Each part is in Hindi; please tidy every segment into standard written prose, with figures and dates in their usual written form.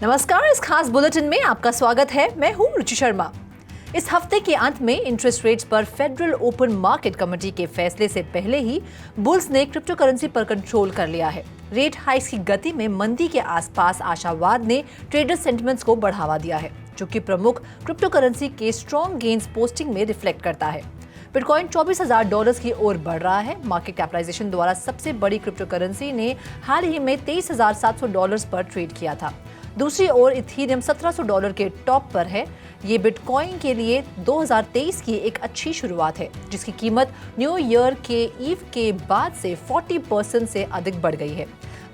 नमस्कार, इस खास बुलेटिन में आपका स्वागत है। मैं हूं रुचि शर्मा। इस हफ्ते के अंत में इंटरेस्ट रेट्स पर फेडरल ओपन मार्केट कमेटी के फैसले से पहले ही बुल्स ने क्रिप्टो करेंसी पर कंट्रोल कर लिया है। रेट हाइक्स की गति में मंदी के आसपास आशावाद ने ट्रेडर सेंटिमेंट्स को बढ़ावा दिया है, जो कि प्रमुख क्रिप्टो करेंसी के स्ट्रॉन्ग गेन्स पोस्टिंग में रिफ्लेक्ट करता है। बिटकॉइन $24,000 की ओर बढ़ रहा है। मार्केट कैपिटलाइजेशन द्वारा सबसे बड़ी क्रिप्टो करेंसी ने हाल ही में $23,700 पर ट्रेड किया था। दूसरी ओर इथीरियम $1,700 के टॉप पर है। ये बिटकॉइन के लिए 2023 की एक अच्छी शुरुआत है, जिसकी कीमत न्यू ईयर के ईव के बाद से 40% से अधिक बढ़ गई है।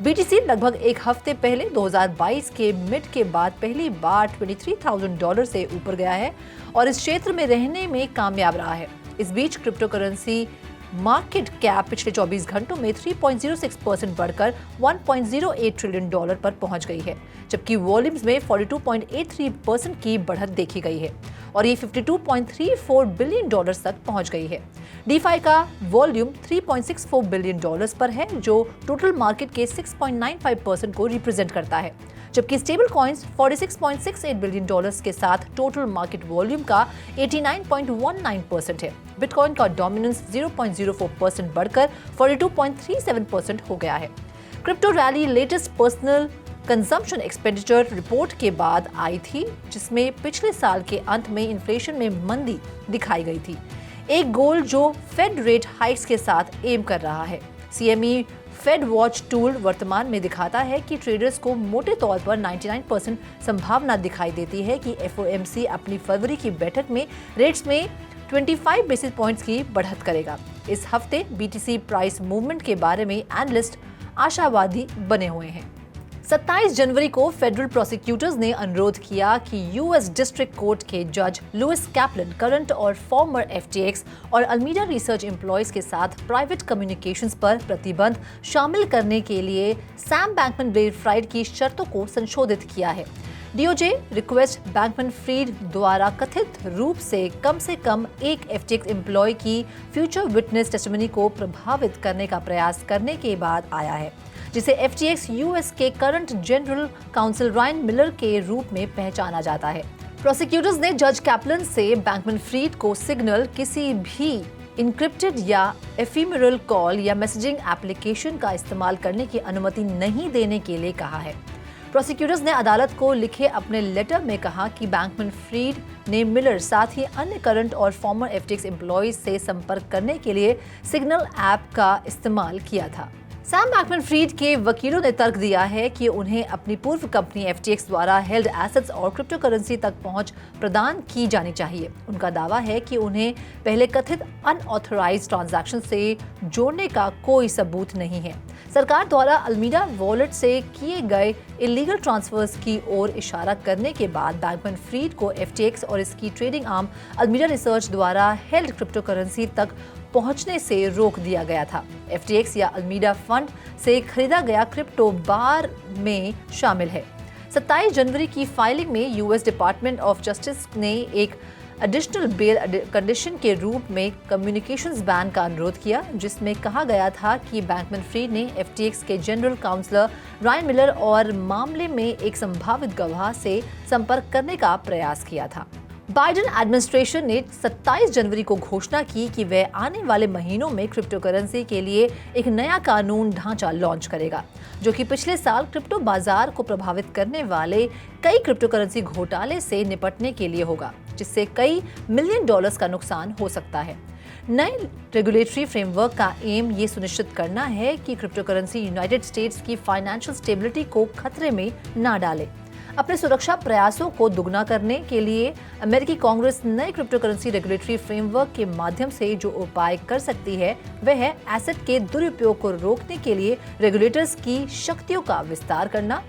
बीटीसी लगभग एक हफ्ते पहले 2022 के मिड के बाद पहली बार $23,000 से ऊपर गया है और इस क्षेत्र में रहने में कामयाब रहा है। इस बीच क्रिप्टो करेंसी मार्केट कैप पिछले 24 घंटों में 3.06% बढ़कर $1.08 ट्रिलियन पर पहुंच गई है, जबकि वॉल्यूम्स में 42.83% की बढ़त देखी गई है और ये $52.34 बिलियन तक पहुंच गई है। डीफाई का वॉल्यूम $3.64 बिलियन पर है, जो टोटल मार्केट के 6.95% को रिप्रेजेंट करता है, जबकि स्टेबल कॉइन्स $46.68 बिलियन के साथ टोटल मार्केट वॉल्यूम का 89.19% है। बिटकॉइन का डोमिनेंस 0.04% बढ़कर 42.37% हो गया है। Crypto rally latest personal consumption expenditure report के बाद आई थी, जिसमें पिछले साल के अंत में इन्फ्लेशन में मंदी दिखाई गई थी, एक गोल जो फेड रेट हाइक्स के साथ एम कर रहा है। सीएमई फेड वॉच टूल वर्तमान में दिखाता है कि ट्रेडर्स को मोटे तौर पर 99% संभावना दिखाई देती है कि एफओएमसी अपनी फरवरी की बैठक में रेट्स में 25 बेसिस पॉइंट्स की बढ़त करेगा। इस हफ्ते बीटीसी प्राइस मूवमेंट के बारे में एनालिस्ट आशावादी बने हुए हैं। 27 जनवरी को फेडरल प्रोसिक्यूटर्स ने अनुरोध किया कि यूएस डिस्ट्रिक्ट कोर्ट के जज लुइस कैप्लन करंट और फॉर्मर एफटीएक्स और अल्मीडा रिसर्च एम्प्लॉयज के साथ प्राइवेट कम्युनिकेशंस पर प्रतिबंध शामिल करने के लिए सैम बैंकमैन-फ्राइड की शर्तों को संशोधित किया है। डीओजे रिक्वेस्ट बैंकमैन-फ्रीड द्वारा कथित रूप से कम एक एफटीएक्स एम्प्लॉय की फ्यूचर विटनेस टेस्टिमनी को प्रभावित करने का प्रयास करने के बाद आया है, जिसे एफटीएक्स यूएस के current general council Ryan Miller के रूप में पहचाना जाता है। प्रोसिक्यूटर्स ने जज कैप्लन से बैंकमैन-फ्रीड को सिग्नल, किसी भी इनक्रिप्टेड या एफीमेरल कॉल या मैसेजिंग एप्लीकेशन का इस्तेमाल करने की अनुमति नहीं देने के लिए कहा है। प्रोसिक्यूटर्स ने अदालत को लिखे अपने लेटर में कहा कि बैंकमैन-फ्रीड ने मिलर साथ ही अन्य करंट और फॉर्मर एफटीएक्स एम्प्लॉयज से संपर्क करने के लिए सिग्नल ऐप का इस्तेमाल किया था। सैम बैंकमैन-फ्रीड के वकीलों ने तर्क दिया है कि उन्हें अपनी पूर्व कंपनी एफटीएक्स द्वारा हेल्ड एसेट्स और क्रिप्टो करेंसी तक पहुंच प्रदान की जानी चाहिए। उनका दावा है कि उन्हें पहले कथित अनऑथराइज्ड ट्रांजैक्शन से जोड़ने का कोई सबूत नहीं है। सरकार द्वारा अल्मीडा वॉलेट से किए गए इलीगल ट्रांसफर्स की ओर इशारा करने के बाद बैंकमैन-फ्रीड को एफटीएक्स और इसकी ट्रेडिंग आर्म अल्मीडा रिसर्च द्वारा हेल्ड क्रिप्टो करेंसी तक पहुंचने से रोक दिया गया था। एफटीएक्स या अल्मीडा फंड से खरीदा गया क्रिप्टो बार में शामिल है। 27 जनवरी की फाइलिंग में यूएस डिपार्टमेंट ऑफ जस्टिस ने एक एडिशनल बेल कंडीशन के रूप में कम्युनिकेशंस बैन का अनुरोध किया, जिसमें कहा गया था कि बैंकमैन-फ्रीड ने एफटीएक्स के जनरल काउंसलर रायन मिलर और मामले में एक संभावित गवाह से संपर्क करने का प्रयास किया था। बाइडेन एडमिनिस्ट्रेशन ने 27 जनवरी को घोषणा की कि वह आने वाले महीनों में क्रिप्टो करेंसी के लिए एक नया कानून ढांचा लॉन्च करेगा, जो कि पिछले साल क्रिप्टो बाजार को प्रभावित करने वाले कई क्रिप्टो करेंसी घोटाले से निपटने के लिए होगा, जिससे कई $मिलियन का नुकसान हो सकता है। नए रेगुलेटरी फ्रेमवर्क का एम ये सुनिश्चित करना है कि क्रिप्टो करेंसी यूनाइटेड स्टेट्स की फाइनेंशियल स्टेबिलिटी को खतरे में न डाले। अपने सुरक्षा प्रयासों को दुगना करने के लिए अमेरिकी कांग्रेस नए क्रिप्टो करेंसी रेगुलेटरी फ्रेमवर्क के माध्यम से जो उपाय कर सकती है, वह है एसेट के दुरुपयोग को रोकने के लिए रेगुलेटर्स की शक्तियों का विस्तार करना,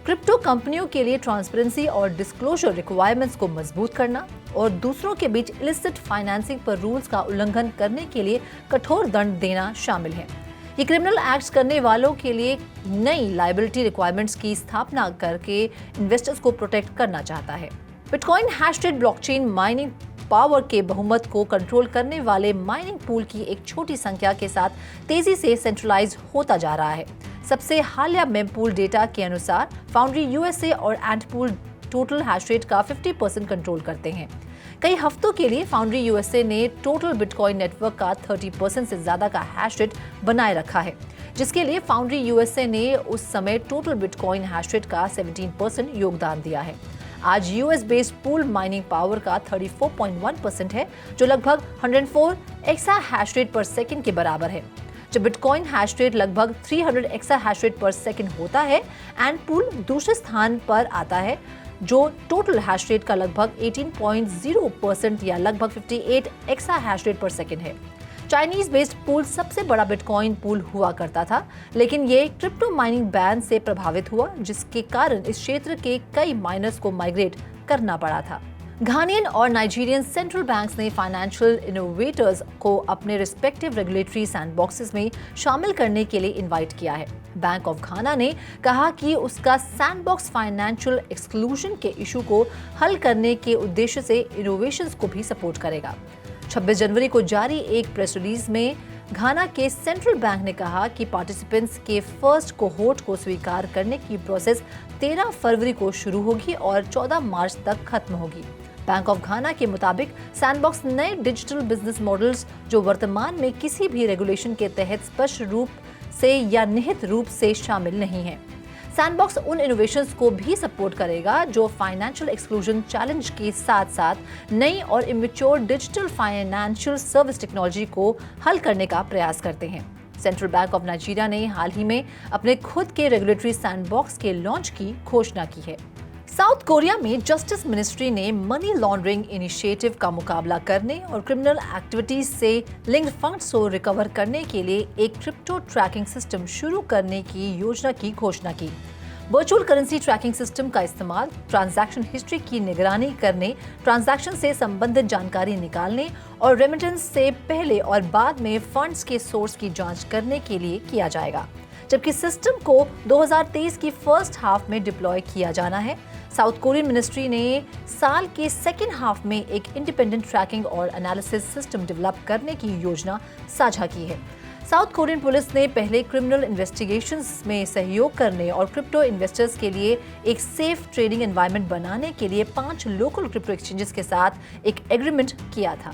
क्रिप्टो कंपनियों के लिए ट्रांसपेरेंसी और डिस्क्लोजर रिक्वायरमेंट्स को मजबूत करना और दूसरों के बीच इलिसिट फाइनेंसिंग पर रूल्स का उल्लंघन करने के लिए कठोर दंड देना शामिल है। ये क्रिमिनल एक्ट्स करने वालों के लिए नई लायबिलिटी रिक्वायरमेंट्स की स्थापना करके इन्वेस्टर्स को प्रोटेक्ट करना चाहता है। बिटकॉइन हैशटेड ब्लॉकचेन माइनिंग पावर के बहुमत को कंट्रोल करने वाले माइनिंग पूल की एक छोटी संख्या के साथ तेजी से सेंट्रलाइज होता जा रहा है। सबसे हालिया मेमपूल डेटा के अनुसार फाउंड्री यूएसए और एंटपूल टोटल हैश रेट का 50% कंट्रोल करते हैं। कई हफ्तों के लिए फाउंड्री यूएसए ने टोटल बिटकॉइन नेटवर्क का 30% से ज्यादा का हैश रेट बनाए रखा है, जिसके लिए फाउंड्री यूएसए ने उस समय टोटल बिटकॉइन हैश रेट का 17% योगदान दिया है। आज US based pool mining power का 34.1% है, जो लगभग 104 एक्सा हैश रेट पर सेकंड के बराबर है। जब बिटकॉइन हैश रेट लगभग 300 एक्सा हैश रेट पर सेकंड होता है, एंटपूल दूसरे स्थान पर आता है, जो टोटल हैश रेट का लगभग 18.0% या लगभग 58 एक्सा हैश रेट पर सेकंड है। चाइनीज बेस्ड पूल सबसे बड़ा बिटकॉइन पूल हुआ करता था, लेकिन ये क्रिप्टो माइनिंग बैन से प्रभावित हुआ, जिसके कारण इस क्षेत्र के कई माइनर्स को माइग्रेट करना पड़ा था। घानियन और नाइजीरियन सेंट्रल बैंक्स ने फाइनेंशियल इनोवेटर्स को अपने रिस्पेक्टिव रेगुलेटरी सैंडबॉक्सेस में शामिल करने के लिए इनवाइट किया है। बैंक ऑफ घाना ने कहा कि उसका सैंडबॉक्स फाइनेंशियल एक्सक्लूजन के इशू को हल करने के उद्देश्य से इनोवेशंस को भी सपोर्ट करेगा। 26 जनवरी को जारी एक प्रेस रिलीज में घाना के सेंट्रल बैंक ने कहा कि पार्टिसिपेंट्स के फर्स्ट कोहोर्ट को स्वीकार करने की प्रोसेस 13 फरवरी को शुरू होगी और 14 मार्च तक खत्म होगी। बैंक ऑफ घाना के मुताबिक सैंडबॉक्स नए डिजिटल बिजनेस मॉडल्स जो वर्तमान में किसी भी रेगुलेशन के तहत स्पष्ट रूप से या निहित रूप से शामिल नहीं है। सैंडबॉक्स उन इनोवेशंस को भी सपोर्ट करेगा जो फाइनेंशियल एक्सक्लूजन चैलेंज के साथ साथ नई और immature digital financial service technology को हल करने का प्रयास करते हैं। सेंट्रल बैंक ऑफ नाइजीरिया ने हाल ही में अपने खुद के रेगुलेटरी सैंडबॉक्स के लॉन्च की घोषणा की है। साउथ कोरिया में जस्टिस मिनिस्ट्री ने मनी लॉन्ड्रिंग इनिशिएटिव का मुकाबला करने और क्रिमिनल एक्टिविटीज से लिंक्ड फंड्स को रिकवर करने के लिए एक क्रिप्टो ट्रैकिंग सिस्टम शुरू करने की योजना की घोषणा की। वर्चुअल करेंसी ट्रैकिंग सिस्टम का इस्तेमाल ट्रांजैक्शन हिस्ट्री की निगरानी करने, ट्रांजैक्शन से संबंधित जानकारी निकालने और रेमिटेंस से पहले और बाद में फंड्स के सोर्स की जांच करने के लिए किया जाएगा, जबकि सिस्टम को 2023 की फर्स्ट हाफ में डिप्लॉय किया जाना है। साउथ कोरियन मिनिस्ट्री ने साल के सेकेंड हाफ में एक इंडिपेंडेंट ट्रैकिंग और एनालिसिस सिस्टम डेवलप करने की योजना साझा की है। साउथ कोरियन पुलिस ने पहले क्रिमिनल इन्वेस्टिगेशंस में सहयोग करने और क्रिप्टो इन्वेस्टर्स के लिए एक सेफ ट्रेडिंग एनवायरनमेंट बनाने के लिए 5 लोकल क्रिप्टो एक्सचेंजेस के साथ एक एग्रीमेंट किया था।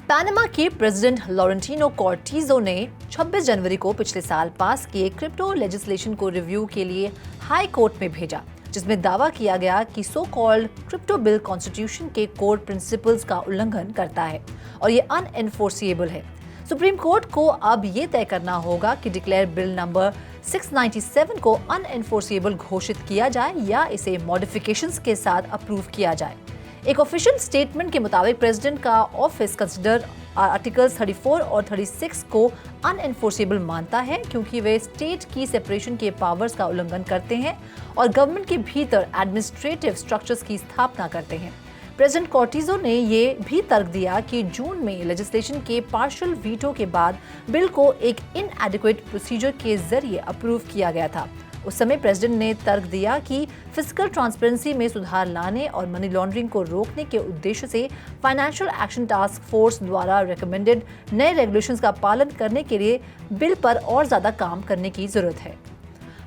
पनामा के प्रेसिडेंट लॉरेंटिनो कॉर्टिजो ने 26 जनवरी को पिछले साल पास किए क्रिप्टो लेजिस्लेशन को रिव्यू के लिए हाई कोर्ट में भेजा, जिसमें दावा किया गया कि so called crypto bill constitution के कोर प्रिंसिपल्स का उल्लंघन करता है और ये अनएनफोर्सिएबल है। सुप्रीम कोर्ट को अब ये तय करना होगा कि डिक्लेयर बिल नंबर 697 को अनएनफोर्सिएबल घोषित किया जाए या इसे मॉडिफिकेशंस के साथ अप्रूव किया जाए। एक ऑफिशियल स्टेटमेंट के मुताबिक प्रेसिडेंट का ऑफिस कंसिडर आर्टिकल्स 34 और 36 को अनएनफोर्सिएबल मानता है, क्योंकि वे स्टेट की सेपरेशन के पावर्स का उल्लंघन करते हैं और गवर्नमेंट के भीतर एडमिनिस्ट्रेटिव स्ट्रक्चर्स की स्थापना करते हैं। प्रेसिडेंट कॉर्टिजो ने ये भी तर्क दिया कि जून में लेजिस्लेशन के पार्शियल वीटो के बाद बिल को एक इनएडिक्वेट प्रोसीजर के जरिए अप्रूव किया गया था। उस समय प्रेसिडेंट ने तर्क दिया कि फिजिकल ट्रांसपेरेंसी में सुधार लाने और मनी लॉन्ड्रिंग को रोकने के उद्देश्य से फाइनेंशियल एक्शन टास्क फोर्स द्वारा रिकमेंडेड नए रेगुलेशंस का पालन करने के लिए बिल पर और ज्यादा काम करने की जरूरत है।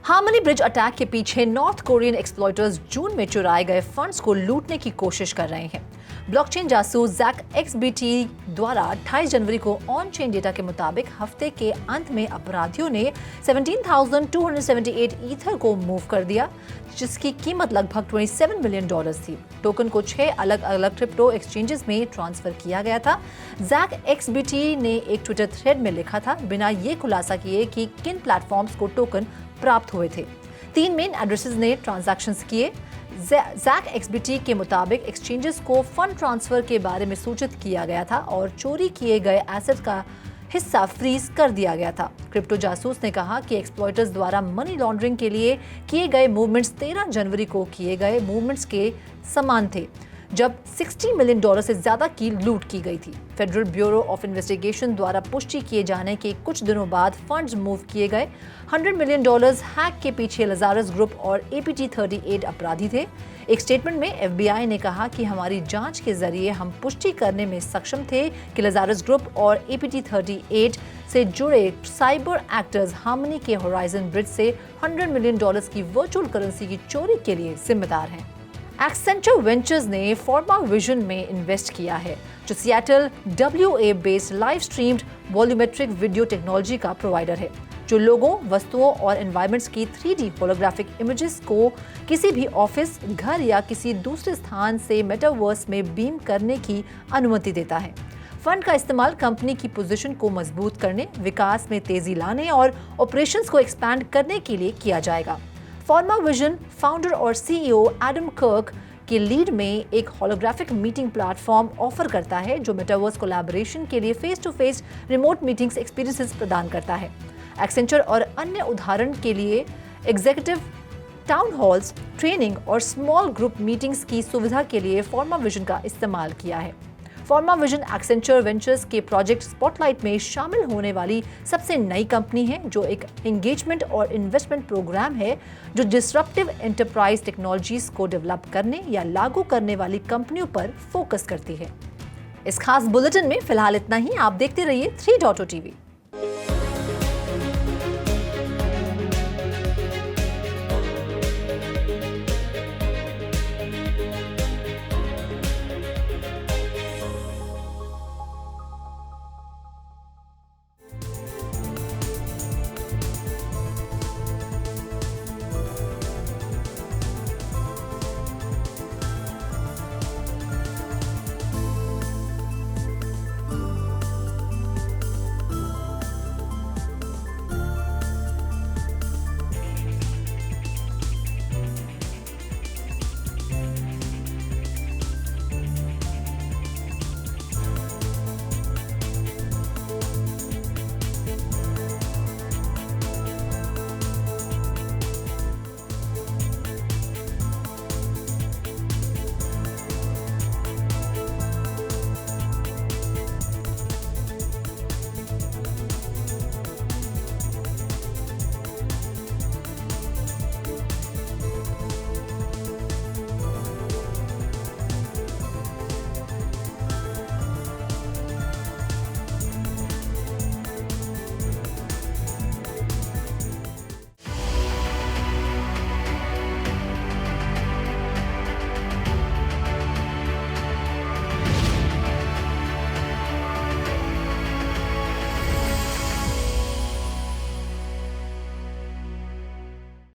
हार्मनी ब्रिज अटैक के पीछे नॉर्थ कोरियन एक्सप्लॉयटर्स जून में चुराए गए फंड्स को लूटने की कोशिश कर रहे हैं। ब्लॉकचेन जासूस जैक एक्सबीटी द्वारा 28 जनवरी को ऑन चेन डेटा के मुताबिक हफ्ते के अंत में अपराधियों ने 17,278 ईथर को मूव कर दिया, जिसकी कीमत लगभग $27 मिलियन थी। टोकन को 6 अलग अलग क्रिप्टो एक्सचेंजेस में ट्रांसफर किया गया था। जैक एक्सबीटी ने एक ट्विटर थ्रेड में लिखा था, बिना ये खुलासा किए कि किन प्लेटफॉर्म्स को टोकन प्राप्त हुए थे। 3 मेन एड्रेसेस ने ट्रांजैक्शंस किए। जैक एक्सबीटी के मुताबिक एक्सचेंजेस को फंड ट्रांसफर के बारे में सूचित किया गया था और चोरी किए गए एसेट का हिस्सा फ्रीज कर दिया गया था। क्रिप्टो जासूस ने कहा कि एक्सप्लॉयटर्स द्वारा मनी लॉन्ड्रिंग के लिए किए गए मूवमेंट्स 13 जनवरी को किए गए मूवमेंट्स के समान थे, जब $60 मिलियन से ज्यादा की लूट की गई थी। फेडरल ब्यूरो ऑफ इन्वेस्टिगेशन द्वारा पुष्टि किए जाने के कुछ दिनों बाद फंड्स मूव किए गए। $100 मिलियन हैक के पीछे लजारस ग्रुप और APT 38 अपराधी थे। एक स्टेटमेंट में FBI ने कहा कि हमारी जांच के जरिए हम पुष्टि करने में सक्षम थे कि लजारस ग्रुप और APT 38 से जुड़े साइबर एक्टर्स हार्मनी के होराइजन ब्रिज से $100 मिलियन की वर्चुअल करेंसी की चोरी के लिए जिम्मेदार हैं। एक्सेंचर वेंचर्स ने फॉर्मा विजन में इन्वेस्ट किया है, जो Seattle WA based live streamed volumetric video technology का प्रोवाइडर है, जो लोगों, वस्तुओं और एनवायरनमेंट्स की 3D होलोग्राफिक इमेजेस को किसी भी ऑफिस, घर या किसी दूसरे स्थान से मेटावर्स में बीम करने की अनुमति देता है। फंड का इस्तेमाल कंपनी की पोजीशन को मजबूत करने, विकास में तेजी लाने और ऑपरेशंस को एक्सपैंड करने के लिए किया जाएगा। फॉर्मा विजन फाउंडर और CEO एडम कर्क के लीड में एक होलोग्राफिक मीटिंग प्लेटफॉर्म ऑफर करता है, जो मेटावर्स कोलैबोरेशन के लिए face to face remote meetings experiences प्रदान करता है। एक्सेंचर और अन्य उदाहरण के लिए एग्जीक्यूटिव टाउन हॉल्स, ट्रेनिंग और स्मॉल ग्रुप मीटिंग्स की सुविधा के लिए फॉर्मा विजन का इस्तेमाल किया है। फॉर्मा विजन एक्सेंचर वेंचर्स के प्रोजेक्ट स्पॉटलाइट में शामिल होने वाली सबसे नई कंपनी है, जो एक एंगेजमेंट और इन्वेस्टमेंट प्रोग्राम है जो डिसरप्टिव एंटरप्राइज टेक्नोलॉजीज को डेवलप करने या लागू करने वाली कंपनियों पर फोकस करती है। इस खास बुलेटिन में फिलहाल इतना ही। आप देखते रहिए 3.0 TV।